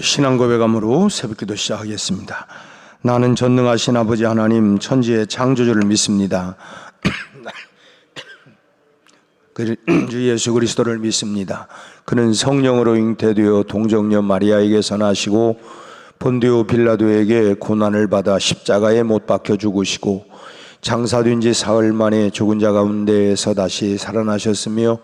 신앙 고백함으로 새벽기도 시작하겠습니다. 나는 전능하신 아버지 하나님 천지의 창조주를 믿습니다. 주 예수 그리스도를 믿습니다. 그는 성령으로 잉태되어 동정녀 마리아에게서 나시고 본디오 빌라도에게 고난을 받아 십자가에 못 박혀 죽으시고 장사된 지 사흘 만에 죽은 자 가운데에서 다시 살아나셨으며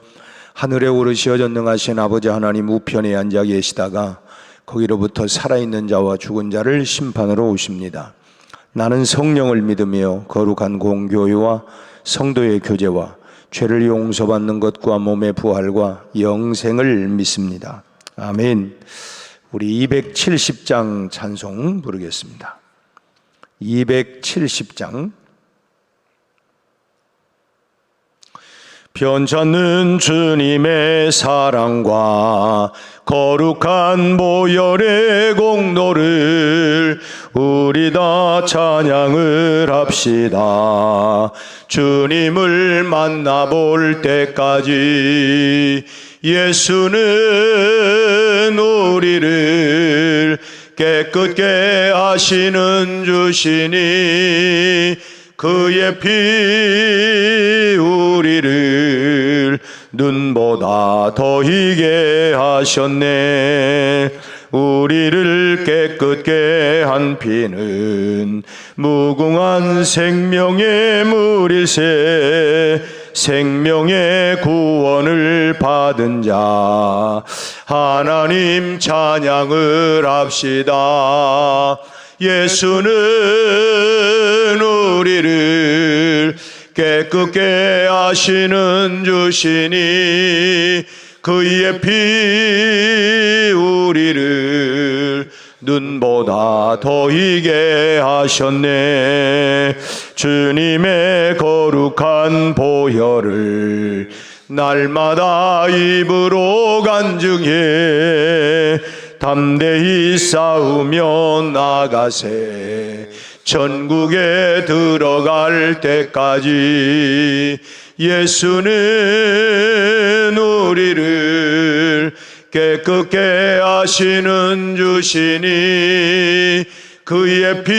하늘에 오르시어 전능하신 아버지 하나님 우편에 앉아 계시다가 거기로부터 살아있는 자와 죽은 자를 심판으로 오십니다. 나는 성령을 믿으며 거룩한 공교회와 성도의 교제와 죄를 용서받는 것과 몸의 부활과 영생을 믿습니다. 아멘. 우리 270장 찬송 부르겠습니다. 270장. 변찮는 주님의 사랑과 거룩한 보혈의 공로를 우리 다 찬양을 합시다. 주님을 만나볼 때까지 예수는 우리를 깨끗게 하시는 주시니 그의 피 우리를 눈보다 더 희게 하셨네. 우리를 깨끗게 한 피는 무궁한 생명의 물일세. 생명의 구원을 받은 자 하나님 찬양을 합시다. 예수는 우리를 깨끗게 하시는 주시니 그의 피 우리를 눈보다 더 희게 하셨네. 주님의 거룩한 보혈을 날마다 입으로 간증해 담대히 싸우며 나가세. 천국에 들어갈 때까지 예수는 우리를 깨끗게 하시는 주시니 그의 피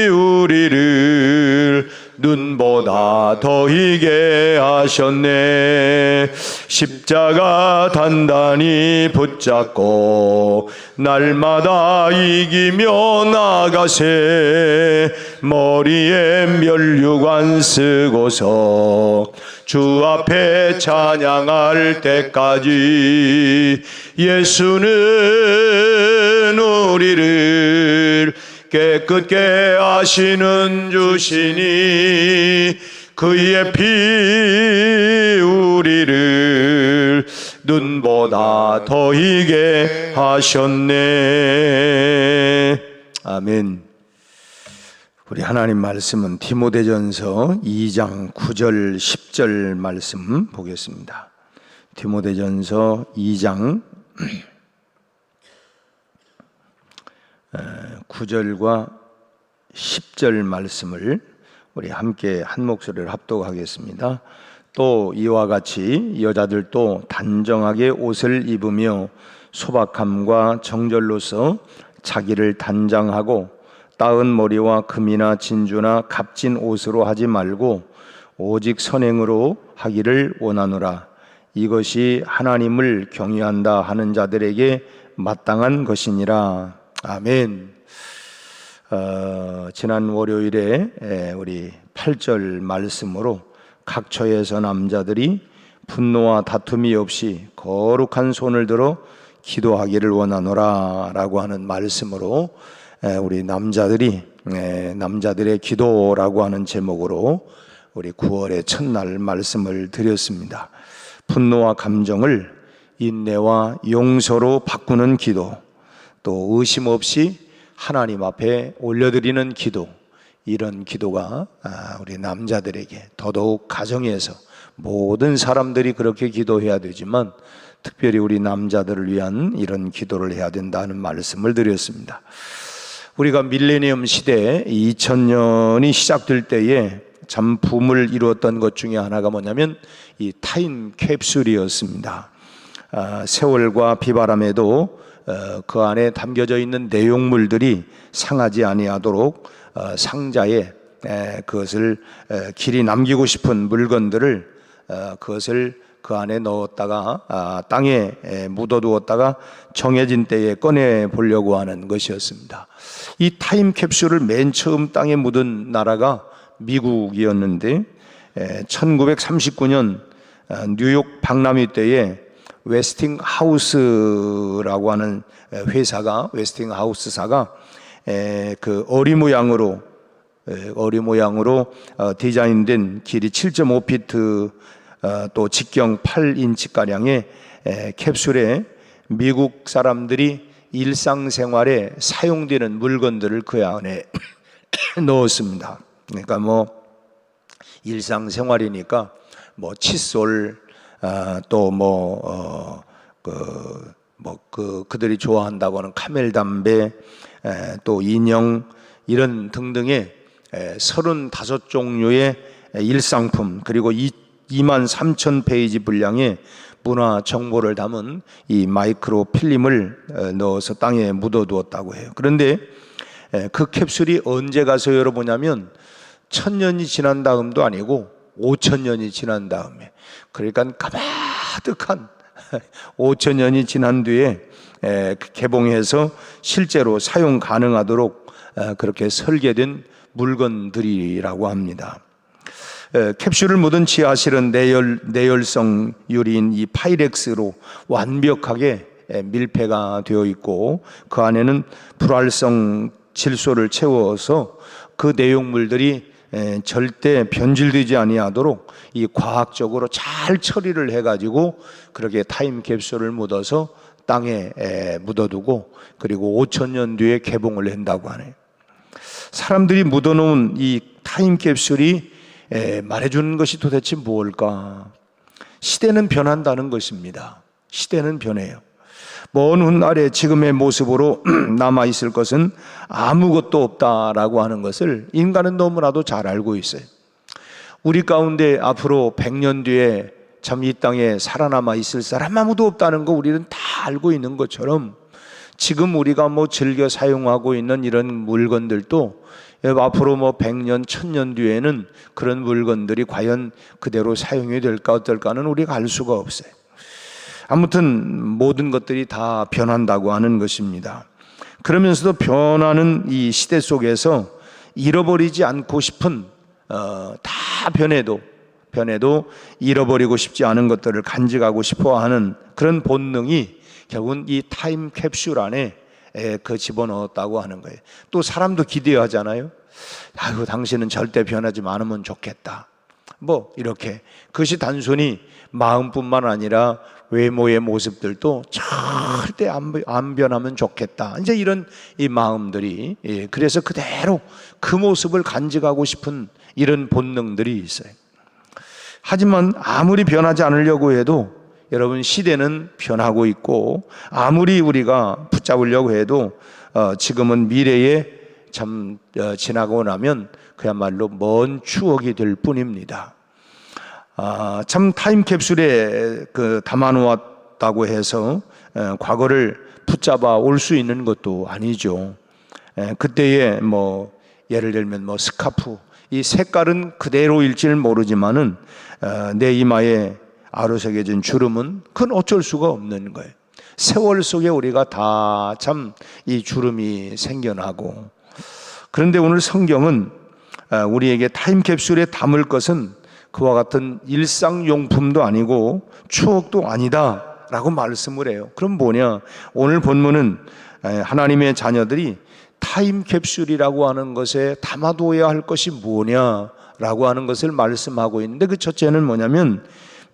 우리를 눈보다 더 희게 하셨네. 십자가 단단히 붙잡고 날마다 이기며 나가세. 머리에 면류관 쓰고서 주 앞에 찬양할 때까지 예수는 우리를 깨끗게 하시는 주시니 그의 피 우리를 눈보다 더 희게 하셨네. 아멘. 우리 하나님 말씀은 디모데전서 2장 9절 10절 말씀 보겠습니다. 디모데전서 2장 9절과 10절 말씀을 우리 함께 한 목소리를 합독하겠습니다. 또 이와 같이 여자들도 단정하게 옷을 입으며 소박함과 정절로서 자기를 단장하고 따은 머리와 금이나 진주나 값진 옷으로 하지 말고 오직 선행으로 하기를 원하노라. 이것이 하나님을 경외한다 하는 자들에게 마땅한 것이니라. 아멘. 지난 월요일에 우리 8절 말씀으로 각처에서 남자들이 분노와 다툼이 없이 거룩한 손을 들어 기도하기를 원하노라 라고 하는 말씀으로 우리 남자들의 기도라고 하는 제목으로 우리 9월의 첫날 말씀을 드렸습니다. 분노와 감정을 인내와 용서로 바꾸는 기도, 또 의심 없이 하나님 앞에 올려드리는 기도, 이런 기도가 우리 남자들에게 더더욱 가정에서 모든 사람들이 그렇게 기도해야 되지만 특별히 우리 남자들을 위한 이런 기도를 해야 된다는 말씀을 드렸습니다. 우리가 밀레니엄 시대 2000년이 시작될 때에 참 붐을 이루었던 것 중에 하나가 뭐냐면 이 타임 캡슐이었습니다. 세월과 비바람에도 그 안에 담겨져 있는 내용물들이 상하지 아니하도록 상자에 그것을 길이 남기고 싶은 물건들을 그것을 그 안에 넣었다가 땅에 묻어두었다가 정해진 때에 꺼내 보려고 하는 것이었습니다. 이 타임캡슐을 맨 처음 땅에 묻은 나라가 미국이었는데 1939년 뉴욕 박람회 때에 웨스팅하우스라고 하는 웨스팅하우스사가 그 어리 모양으로 디자인된 길이 7.5피트 또 직경 8인치가량의 캡슐에 미국 사람들이 일상생활에 사용되는 물건들을 그 안에 넣었습니다. 그러니까 뭐 일상생활이니까 뭐 칫솔 또 그들이 좋아한다고 하는 카멜 담배 또 인형 이런 등등의 35종류의 일상품 그리고 23,000페이지 분량의 문화 정보를 담은 이 마이크로 필름을 넣어서 땅에 묻어두었다고 해요. 그런데 그 캡슐이 언제 가서 열어보냐면 1000년이 지난 다음도 아니고 5000년이 지난 다음에, 그러니까 가마득한 5000년이 지난 뒤에 개봉해서 실제로 사용 가능하도록 그렇게 설계된 물건들이라고 합니다. 캡슐을 묻은 지하실은 내열성 유리인 이 파이렉스로 완벽하게 밀폐가 되어 있고 그 안에는 불활성 질소를 채워서 그 내용물들이 절대 변질되지 아니하도록 이 과학적으로 잘 처리를 해가지고 그렇게 타임캡슐을 묻어서 땅에 묻어두고 그리고 5000년 뒤에 개봉을 한다고 하네요. 사람들이 묻어놓은 이 타임캡슐이 말해주는 것이 도대체 뭘까? 시대는 변한다는 것입니다. 시대는 변해요. 먼 훗날에 지금의 모습으로 남아있을 것은 아무것도 없다라고 하는 것을 인간은 너무나도 잘 알고 있어요. 우리 가운데 앞으로 100년 뒤에 참 이 땅에 살아남아 있을 사람 아무도 없다는 거 우리는 다 알고 있는 것처럼 지금 우리가 뭐 즐겨 사용하고 있는 이런 물건들도 앞으로 뭐 100년, 1000년 뒤에는 그런 물건들이 과연 그대로 사용이 될까 어떨까는 우리가 알 수가 없어요. 아무튼 모든 것들이 다 변한다고 하는 것입니다. 그러면서도 변하는 이 시대 속에서 잃어버리지 않고 싶은 다 변해도 잃어버리고 싶지 않은 것들을 간직하고 싶어 하는 그런 본능이 결국은 이 타임캡슐 안에 그 집어넣었다고 하는 거예요. 또 사람도 기대하잖아요. 아이고 당신은 절대 변하지 않으면 좋겠다. 뭐 이렇게 그것이 단순히 마음뿐만 아니라 외모의 모습들도 절대 안 변하면 좋겠다. 이제 이런 이 마음들이 그래서 그대로 그 모습을 간직하고 싶은 이런 본능들이 있어요. 하지만 아무리 변하지 않으려고 해도 여러분 시대는 변하고 있고 아무리 우리가 붙잡으려고 해도 지금은 미래에 참 지나고 나면 그야말로 먼 추억이 될 뿐입니다. 참 타임캡슐에 담아놓았다고 해서 과거를 붙잡아 올 수 있는 것도 아니죠. 그때의 뭐 예를 들면 뭐 스카프 이 색깔은 그대로일지는 모르지만은 내 이마에 아로새겨진 주름은 그건 어쩔 수가 없는 거예요. 세월 속에 우리가 다 참 이 주름이 생겨나고, 그런데 오늘 성경은 우리에게 타임캡슐에 담을 것은 그와 같은 일상용품도 아니고 추억도 아니다 라고 말씀을 해요. 그럼 뭐냐? 오늘 본문은 하나님의 자녀들이 타임캡슐이라고 하는 것에 담아두어야 할 것이 뭐냐라고 하는 것을 말씀하고 있는데, 그 첫째는 뭐냐면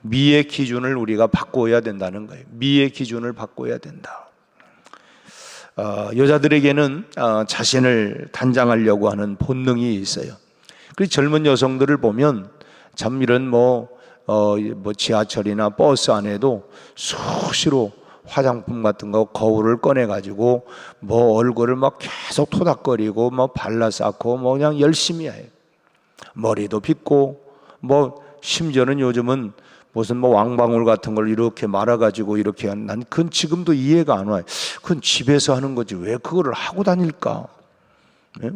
미의 기준을 우리가 바꿔야 된다는 거예요. 미의 기준을 바꿔야 된다. 여자들에게는 자신을 단장하려고 하는 본능이 있어요. 그리고 젊은 여성들을 보면 참 이런 뭐 지하철이나 버스 안에도 수시로 화장품 같은 거 거울을 꺼내 가지고 뭐 얼굴을 막 계속 토닥거리고 뭐 발라 쌓고 뭐 그냥 열심히 해요. 머리도 빗고 뭐 심지어는 요즘은 무슨 뭐 왕방울 같은 걸 이렇게 말아가지고 이렇게 난 그건 지금도 이해가 안 와요. 그건 집에서 하는 거지 왜 그거를 하고 다닐까?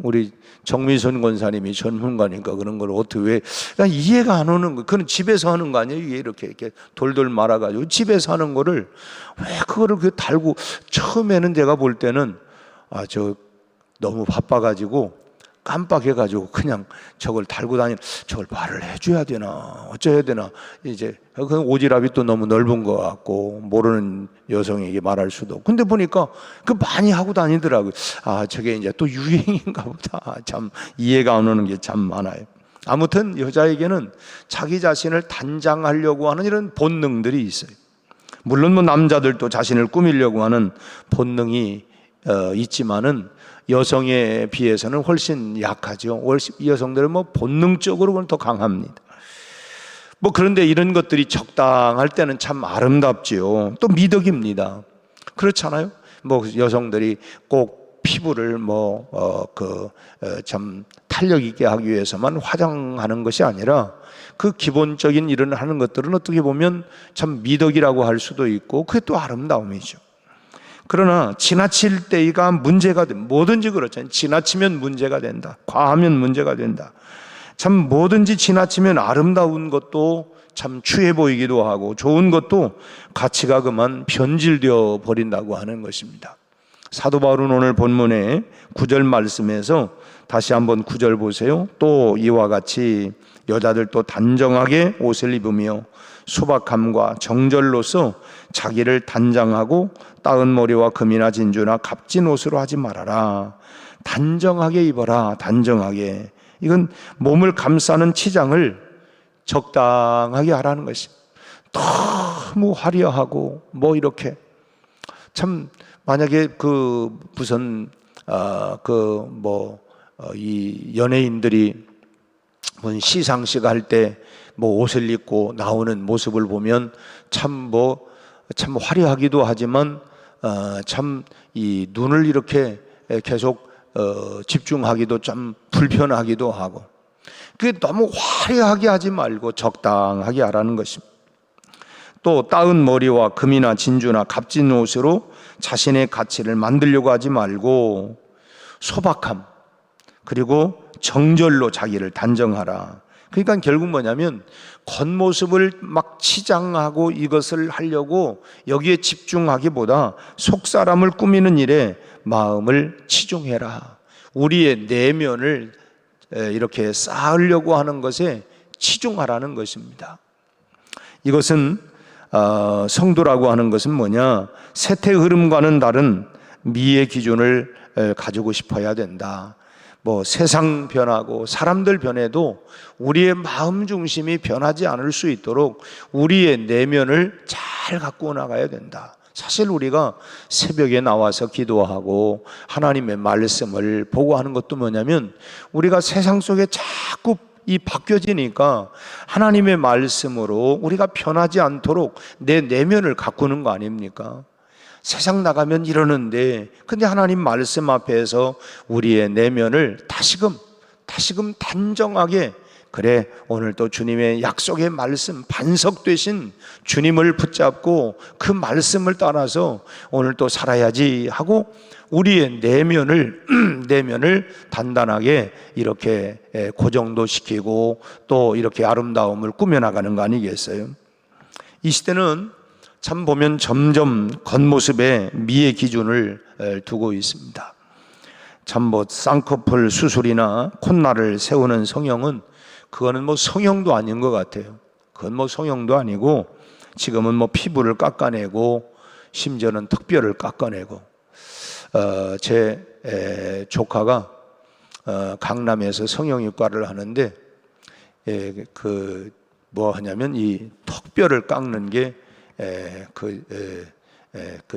우리 정미선 권사님이 전문가니까 그런 걸 어떻게 왜 이해가 안 오는 거. 그건 집에서 하는 거 아니에요? 이렇게 돌돌 말아가지고 집에서 하는 거를 왜 그거를 그 달고. 처음에는 제가 볼 때는 저 너무 바빠가지고 깜빡해가지고 그냥 저걸 달고 저걸 말을 해줘야 되나 어쩌야 되나. 이제 그 오지랖이 또 너무 넓은 것 같고 모르는 여성에게 말할 수도. 근데 보니까 그 많이 하고 다니더라고요. 저게 이제 또 유행인가 보다. 참 이해가 안 오는 게 참 많아요. 아무튼 여자에게는 자기 자신을 단장하려고 하는 이런 본능들이 있어요. 물론 뭐 남자들도 자신을 꾸미려고 하는 본능이 있지만은 여성에 비해서는 훨씬 약하죠. 여성들은 뭐 본능적으로는 더 강합니다. 뭐 그런데 이런 것들이 적당할 때는 참 아름답지요. 또 미덕입니다. 그렇잖아요. 뭐 여성들이 꼭 피부를 참 탄력 있게 하기 위해서만 화장하는 것이 아니라 그 기본적인 일을 하는 것들은 어떻게 보면 참 미덕이라고 할 수도 있고 그게 또 아름다움이죠. 그러나 지나칠 때가 문제가 돼. 뭐든지 그렇잖아요. 지나치면 문제가 된다. 과하면 문제가 된다. 참 뭐든지 지나치면 아름다운 것도 참 추해 보이기도 하고 좋은 것도 가치가 그만 변질되어 버린다고 하는 것입니다. 사도 바울은 오늘 본문의 9절 말씀에서 다시 한번 9절 보세요. 또 이와 같이 여자들도 단정하게 옷을 입으며 소박함과 정절로서 자기를 단장하고 따은 머리와 금이나 진주나 값진 옷으로 하지 말아라. 단정하게 입어라. 단정하게. 이건 몸을 감싸는 치장을 적당하게 하라는 것입니다. 너무 화려하고 이렇게 참 만약에 이 연예인들이 시상식 할 때 옷을 입고 나오는 모습을 보면 참 화려하기도 하지만 참 이 눈을 이렇게 계속 집중하기도 좀 불편하기도 하고. 그게 너무 화려하게 하지 말고 적당하게 하라는 것입니다. 또 따은 머리와 금이나 진주나 값진 옷으로 자신의 가치를 만들려고 하지 말고 소박함 그리고 정절로 자기를 단정하라. 그러니까 결국 뭐냐면 겉모습을 막 치장하고 이것을 하려고 여기에 집중하기보다 속사람을 꾸미는 일에 마음을 치중해라. 우리의 내면을 이렇게 쌓으려고 하는 것에 치중하라는 것입니다. 이것은 성도라고 하는 것은 뭐냐? 세태 흐름과는 다른 미의 기준을 가지고 싶어야 된다. 세상 변하고 사람들 변해도 우리의 마음 중심이 변하지 않을 수 있도록 우리의 내면을 잘 갖고 나가야 된다. 사실 우리가 새벽에 나와서 기도하고 하나님의 말씀을 보고 하는 것도 뭐냐면 우리가 세상 속에 자꾸 바뀌어지니까 하나님의 말씀으로 우리가 변하지 않도록 내 내면을 가꾸는 거 아닙니까? 세상 나가면 이러는데 근데 하나님 말씀 앞에서 우리의 내면을 다시금 단정하게 그래 오늘 또 주님의 약속의 말씀 반석 되신 주님을 붙잡고 그 말씀을 따라서 오늘 또 살아야지 하고 우리의 내면을 단단하게 이렇게 고정도 시키고 또 이렇게 아름다움을 꾸며나가는 거 아니겠어요? 이 시대는 참 보면 점점 겉모습에 미의 기준을 두고 있습니다. 참 쌍꺼풀 수술이나 콧날을 세우는 성형은 그거는 성형도 아닌 것 같아요. 그건 성형도 아니고 지금은 피부를 깎아내고 심지어는 턱뼈를 깎아내고 제 조카가 강남에서 성형외과를 하는데 하냐면 이 턱뼈를 깎는 게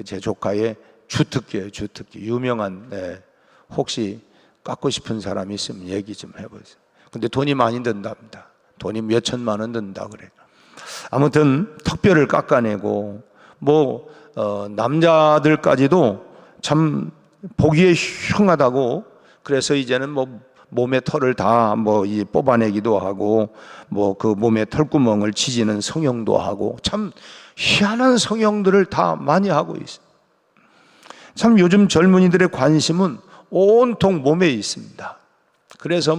제 조카의 주특기예요. 주특기. 유명한 혹시 깎고 싶은 사람이 있으면 얘기 좀 해보세요. 근데 돈이 많이 든답니다. 돈이 몇 천만 원 든다 그래. 아무튼 턱뼈를 깎아내고 남자들까지도 참 보기에 흉하다고 그래서 이제는 몸의 털을 다 뽑아내기도 하고 그 몸의 털구멍을 지지는 성형도 하고 참 희한한 성형들을 다 많이 하고 있어요. 참 요즘 젊은이들의 관심은 온통 몸에 있습니다. 그래서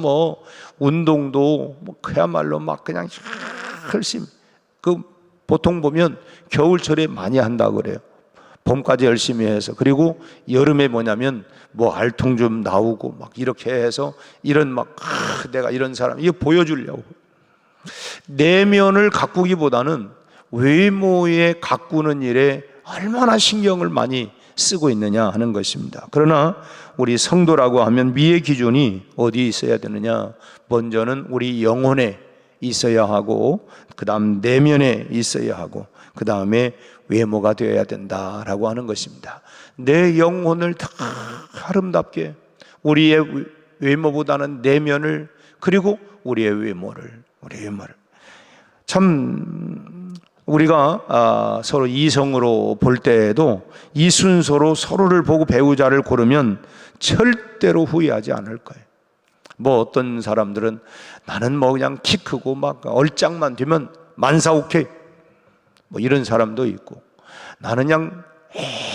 운동도 그야말로 그냥 열심히 보통 보면 겨울철에 많이 한다고 그래요. 봄까지 열심히 해서. 그리고 여름에 알통 좀 나오고 이렇게 해서 이런 내가 이런 사람 이거 보여주려고. 내면을 가꾸기보다는 외모에 가꾸는 일에 얼마나 신경을 많이 쓰고 있느냐 하는 것입니다. 그러나 우리 성도라고 하면 미의 기준이 어디에 있어야 되느냐? 먼저는 우리 영혼에 있어야 하고, 그 다음 내면에 있어야 하고, 그 다음에 외모가 되어야 된다라고 하는 것입니다. 내 영혼을 다 아름답게, 우리의 외모보다는 내면을, 그리고 우리의 외모를 참 우리가 서로 이성으로 볼 때에도 이 순서로 서로를 보고 배우자를 고르면 절대로 후회하지 않을 거예요. 어떤 사람들은 나는 그냥 키 크고 얼짱만 되면 만사 오케이 이런 사람도 있고, 나는 그냥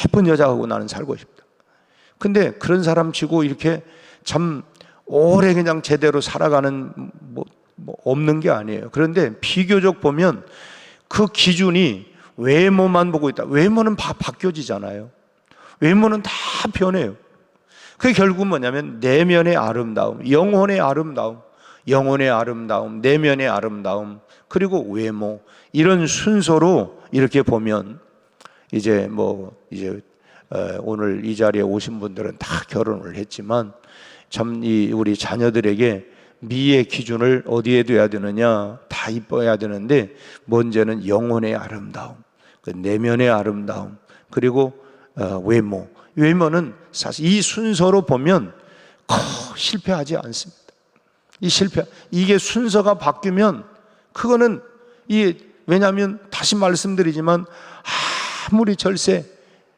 예쁜 여자하고 나는 살고 싶다. 근데 그런 사람 치고 이렇게 참 오래 그냥 제대로 살아가는 없는 게 아니에요. 그런데 비교적 보면 그 기준이 외모만 보고 있다. 외모는 바뀌어지잖아요. 외모는 다 변해요. 그게 결국 뭐냐면 내면의 아름다움, 영혼의 아름다움, 내면의 아름다움, 그리고 외모, 이런 순서로 이렇게 보면 이제 오늘 이 자리에 오신 분들은 다 결혼을 했지만 참 우리 자녀들에게 미의 기준을 어디에 둬야 되느냐? 다 이뻐야 되는데 먼저는 영혼의 아름다움, 내면의 아름다움, 그리고 외모는 사실 이 순서로 보면 실패하지 않습니다. 이게 순서가 바뀌면 그거는 왜냐하면 다시 말씀드리지만 아무리 절세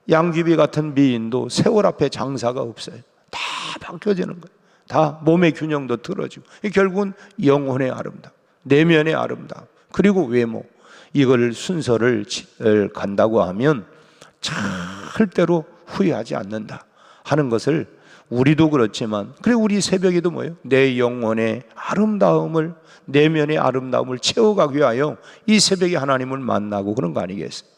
양귀비 같은 미인도 세월 앞에 장사가 없어요. 다 바뀌어지는 거예요. 다 몸의 균형도 틀어지고, 결국은 영혼의 아름다움, 내면의 아름다움, 그리고 외모, 이걸 순서를 간다고 하면 절대로 후회하지 않는다 하는 것을 우리도 그렇지만, 그리고 우리 새벽에도 내 영혼의 아름다움을, 내면의 아름다움을 채워가기 위하여 이 새벽에 하나님을 만나고 그런 거 아니겠어요?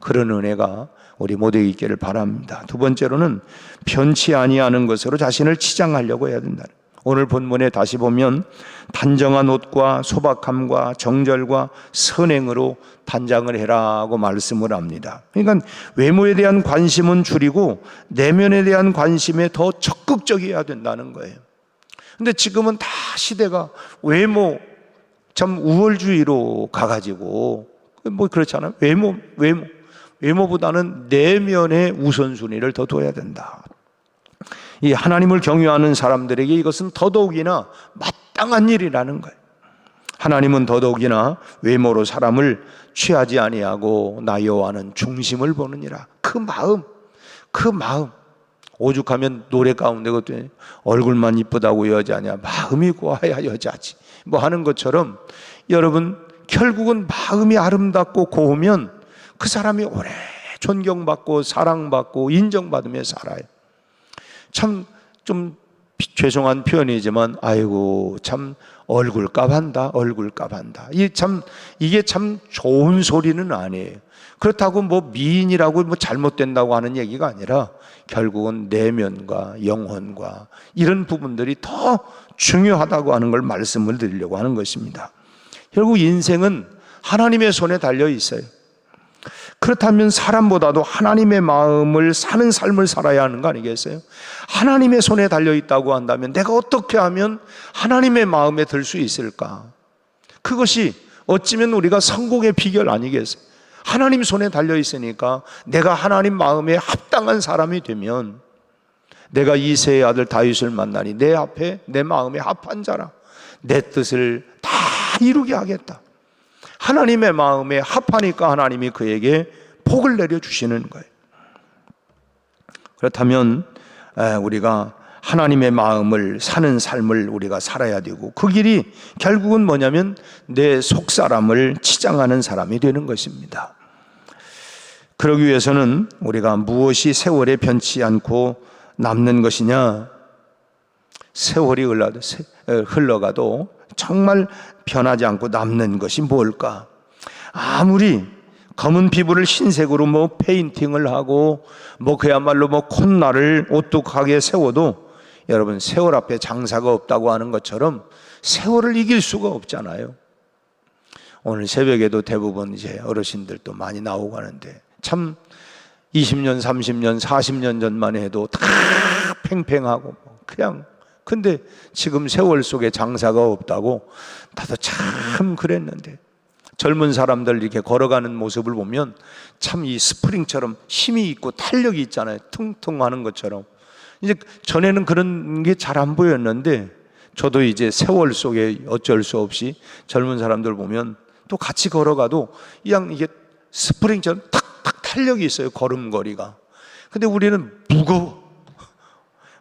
그런 은혜가 우리 모두에게 있기를 바랍니다. 두 번째로는 변치 아니하는 것으로 자신을 치장하려고 해야 된다. 오늘 본문에 다시 보면 단정한 옷과 소박함과 정절과 선행으로 단장을 해라고 말씀을 합니다. 그러니까 외모에 대한 관심은 줄이고 내면에 대한 관심에 더 적극적이어야 된다는 거예요. 근데 지금은 다 시대가 외모 참 우월주의로 가가지고 그렇잖아요. 외모보다는 내면의 우선순위를 더 둬야 된다. 이 하나님을 경외하는 사람들에게 이것은 더더욱이나 마땅한 일이라는 거예요. 하나님은 더더욱이나 외모로 사람을 취하지 아니하고 나 여호와는 중심을 보느니라. 그 마음 오죽하면 노래 가운데 그것도 얼굴만 이쁘다고 여자냐, 마음이 고와야 여자지 하는 것처럼, 여러분 결국은 마음이 아름답고 고우면 그 사람이 오래 존경받고 사랑받고 인정받으며 살아요. 참 좀 죄송한 표현이지만 참 얼굴값 한다. 이게 참 좋은 소리는 아니에요. 그렇다고 미인이라고 잘못된다고 하는 얘기가 아니라 결국은 내면과 영혼과 이런 부분들이 더 중요하다고 하는 걸 말씀을 드리려고 하는 것입니다. 결국 인생은 하나님의 손에 달려 있어요. 그렇다면 사람보다도 하나님의 마음을 사는 삶을 살아야 하는 거 아니겠어요? 하나님의 손에 달려 있다고 한다면 내가 어떻게 하면 하나님의 마음에 들 수 있을까? 그것이 어찌면 우리가 성공의 비결 아니겠어요? 하나님 손에 달려 있으니까 내가 하나님 마음에 합당한 사람이 되면, 내가 이새의 아들 다윗을 만나니 내 앞에 내 마음에 합한 자라, 내 뜻을 다 이루게 하겠다. 하나님의 마음에 합하니까 하나님이 그에게 복을 내려주시는 거예요. 그렇다면 우리가 하나님의 마음을 사는 삶을 우리가 살아야 되고, 그 길이 결국은 뭐냐면 내 속사람을 치장하는 사람이 되는 것입니다. 그러기 위해서는 우리가 무엇이 세월에 변치 않고 남는 것이냐? 세월이 흘러가도 정말 변하지 않고 남는 것이 뭘까? 아무리 검은 피부를 흰색으로 페인팅을 하고 그야말로 콧날을 오뚝하게 세워도 여러분, 세월 앞에 장사가 없다고 하는 것처럼 세월을 이길 수가 없잖아요. 오늘 새벽에도 대부분 이제 어르신들도 많이 나오고 하는데, 참 20년, 30년, 40년 전만 해도 다 팽팽하고 그냥, 근데 지금 세월 속에 장사가 없다고 나도 참 그랬는데, 젊은 사람들 이렇게 걸어가는 모습을 보면 참 이 스프링처럼 힘이 있고 탄력이 있잖아요. 퉁퉁 하는 것처럼. 이제 전에는 그런 게 잘 안 보였는데, 저도 이제 세월 속에 어쩔 수 없이 젊은 사람들 보면 또 같이 걸어가도 그냥 이게 스프링처럼 탁탁 탄력이 있어요, 걸음걸이가. 근데 우리는 무거워.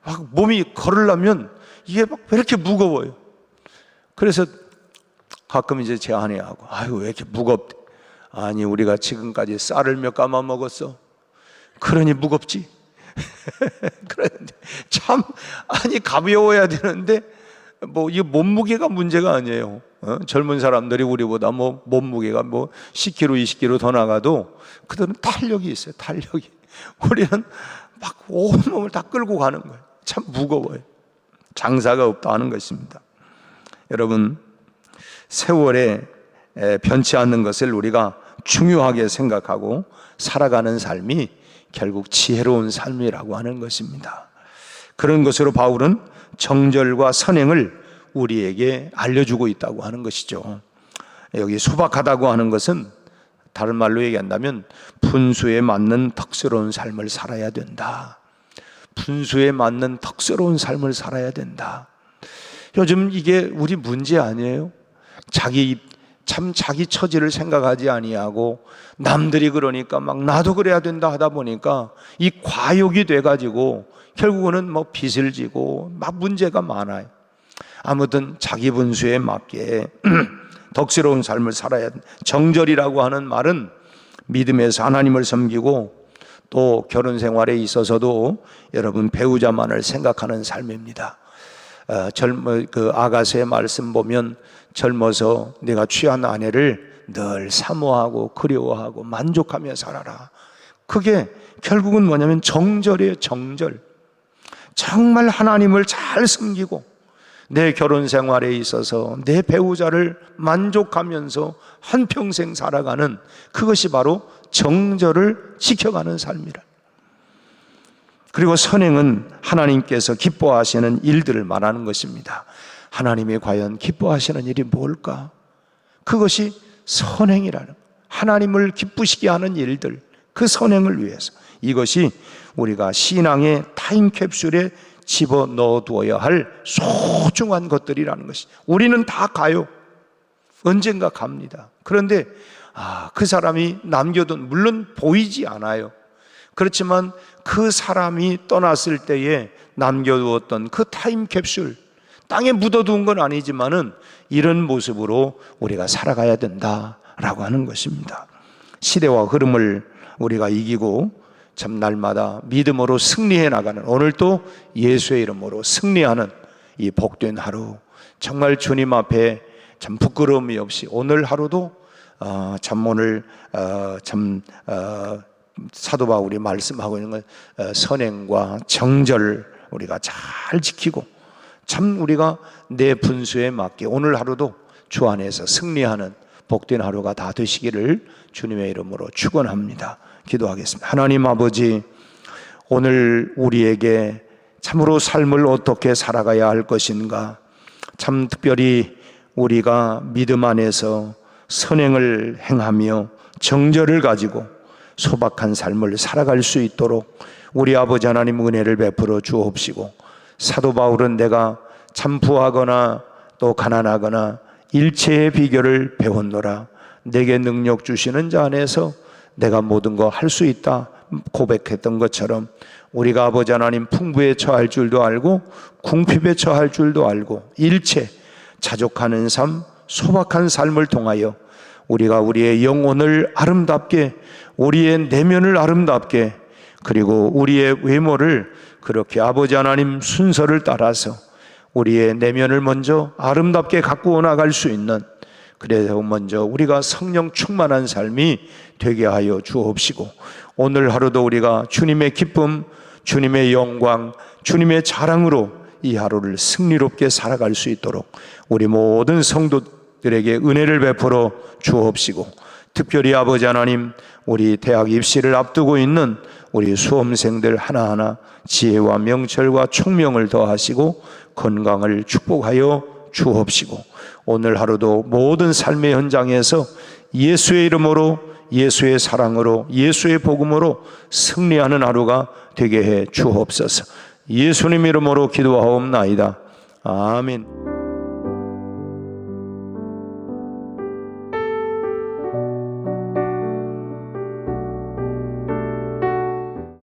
막 몸이 걸으려면 이게 막 왜 이렇게 무거워요. 그래서 가끔 이제 제 아내하고, 아유, 왜 이렇게 무겁대? 아니, 우리가 지금까지 쌀을 몇 가마 먹었어. 그러니 무겁지. 그런데 참, 아니, 가벼워야 되는데 이 몸무게가 문제가 아니에요. 젊은 사람들이 우리보다 몸무게가 10kg, 20kg 더 나가도 그들은 탄력이 있어요. 탄력이. 우리는 막 온몸을 다 끌고 가는 거예요. 참 무거워요. 장사가 없다 하는 것입니다. 여러분, 세월에 변치 않는 것을 우리가 중요하게 생각하고 살아가는 삶이 결국 지혜로운 삶이라고 하는 것입니다. 그런 것으로 바울은 정절과 선행을 우리에게 알려주고 있다고 하는 것이죠. 여기 소박하다고 하는 것은 다른 말로 얘기한다면 분수에 맞는 덕스러운 삶을 살아야 된다. 분수에 맞는 덕스러운 삶을 살아야 된다. 요즘 이게 우리 문제 아니에요? 자기 처지를 생각하지 아니하고 남들이 그러니까 막 나도 그래야 된다 하다 보니까 이 과욕이 돼가지고 결국은 빚을 지고 막 문제가 많아요. 아무튼 자기 분수에 맞게 덕스러운 삶을 살아야 된다. 정절이라고 하는 말은 믿음에서 하나님을 섬기고 또 결혼 생활에 있어서도 여러분 배우자만을 생각하는 삶입니다. 아가서의 말씀 보면 젊어서 내가 취한 아내를 늘 사모하고 그리워하고 만족하며 살아라. 그게 결국은 뭐냐면 정절이에요. 정절. 정말 하나님을 잘 섬기고 내 결혼 생활에 있어서 내 배우자를 만족하면서 한평생 살아가는, 그것이 바로 정절을 지켜가는 삶이라. 그리고 선행은 하나님께서 기뻐하시는 일들을 말하는 것입니다. 하나님이 과연 기뻐하시는 일이 뭘까? 그것이 선행이라는, 하나님을 기쁘시게 하는 일들, 그 선행을 위해서, 이것이 우리가 신앙의 타임캡슐에 집어넣어 두어야 할 소중한 것들이라는 것이. 우리는 다 가요. 언젠가 갑니다. 그런데 그 사람이 남겨둔, 물론 보이지 않아요. 그렇지만 그 사람이 떠났을 때에 남겨두었던 그 타임캡슐, 땅에 묻어둔 건 아니지만은 이런 모습으로 우리가 살아가야 된다라고 하는 것입니다. 시대와 흐름을 우리가 이기고 참 날마다 믿음으로 승리해 나가는, 오늘도 예수의 이름으로 승리하는 이 복된 하루, 정말 주님 앞에 참 부끄러움이 없이 오늘 하루도 사도 바울이 말씀하고 있는 건 선행과 정절을 우리가 잘 지키고 참 우리가 내 분수에 맞게 오늘 하루도 주 안에서 승리하는 복된 하루가 다 되시기를 주님의 이름으로 축원합니다. 기도하겠습니다. 하나님 아버지, 오늘 우리에게 참으로 삶을 어떻게 살아가야 할 것인가, 참 특별히 우리가 믿음 안에서 선행을 행하며 정절을 가지고 소박한 삶을 살아갈 수 있도록 우리 아버지 하나님 은혜를 베풀어 주옵시고, 사도 바울은 내가 참 부하거나 또 가난하거나 일체의 비결을 배웠노라. 내게 능력 주시는 자 안에서 내가 모든 거 할 수 있다 고백했던 것처럼 우리가 아버지 하나님 풍부에 처할 줄도 알고 궁핍에 처할 줄도 알고 일체 자족하는 삶, 소박한 삶을 통하여 우리가 우리의 영혼을 아름답게, 우리의 내면을 아름답게, 그리고 우리의 외모를 그렇게 아버지 하나님 순서를 따라서 우리의 내면을 먼저 아름답게 가꾸어 나갈 수 있는, 그래서 먼저 우리가 성령 충만한 삶이 되게 하여 주옵시고, 오늘 하루도 우리가 주님의 기쁨, 주님의 영광, 주님의 자랑으로 이 하루를 승리롭게 살아갈 수 있도록 우리 모든 성도들에게 은혜를 베풀어 주옵시고, 특별히 아버지 하나님, 우리 대학 입시를 앞두고 있는 우리 수험생들 하나하나 지혜와 명철과 총명을 더하시고 건강을 축복하여 주옵시고, 오늘 하루도 모든 삶의 현장에서 예수의 이름으로, 예수의 사랑으로, 예수의 복음으로 승리하는 하루가 되게 해 주옵소서. 예수님 이름으로 기도하옵나이다. 아멘.